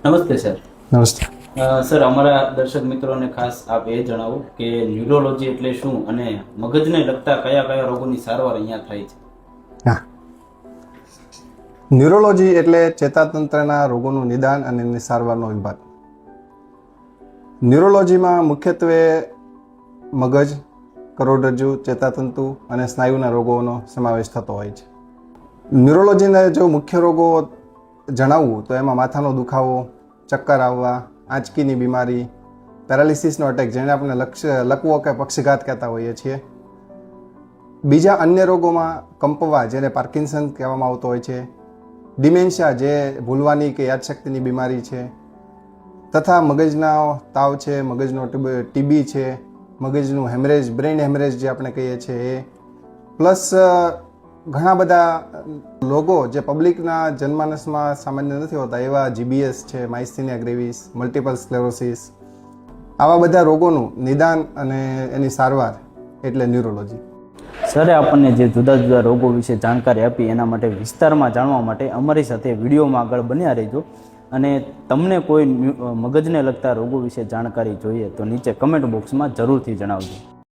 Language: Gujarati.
નમસ્તે સર. નમસ્તે. સર, અમારા દર્શક મિત્રોને ખાસ આપ એ જણાવો કે ન્યુરોલોજી એટલે શું અને મગજને લગતા કયા કયા રોગોની સારવાર અહીંયા થાય છે? હા, ન્યુરોલોજી એટલે ચેતાતંત્રના રોગોનું નિદાન અને એની સારવારનો વિભાગ. ન્યુરોલોજીમાં મુખ્યત્વે મગજ, કરોડરજ્જુ, ચેતાતંતુ અને સ્નાયુના રોગોનો સમાવેશ થતો હોય છે. ન્યુરોલોજીના જો મુખ્ય રોગો જણાવવું તો એમાં માથાનો દુખાવો, ચક્કર આવવા, આંચકીની બીમારી, પેરાલિસિસનો અટેક જેને આપણે લકવો કે પક્ષઘાત કહેતા હોઈએ છીએ. બીજા અન્ય રોગોમાં કંપવા જેને પાર્કિન્સન કહેવામાં આવતો હોય છે, ડિમેન્શિયા જે ભૂલવાની કે યાદશક્તિની બીમારી છે, તથા મગજના તાવ છે, મગજનો ટીબી છે, મગજનું હેમરેજ, બ્રેઇન હેમરેજ જે આપણે કહીએ છીએ એ, પ્લસ ઘણા બધા રોગો જે પબ્લિકના જનમાનસમાં સામાન્ય નથી હોતા એવા જીબીએસ છે, માઇસ્થેનિયા ગ્રેવિસ, મલ્ટિપલ સ્ક્લેરોસિસ, આવા બધા રોગોનું નિદાન અને એની સારવાર એટલે ન્યુરોલોજી. સરે આપણને જે જુદા જુદા રોગો વિશે જાણકારી આપી એના માટે વિસ્તારમાં જાણવા માટે અમારી સાથે વિડીયોમાં આગળ બન્યા રહેજો. અને તમને કોઈ મગજને લગતા રોગો વિશે જાણકારી જોઈએ તો નીચે કમેન્ટ બોક્સમાં જરૂરથી જણાવજો.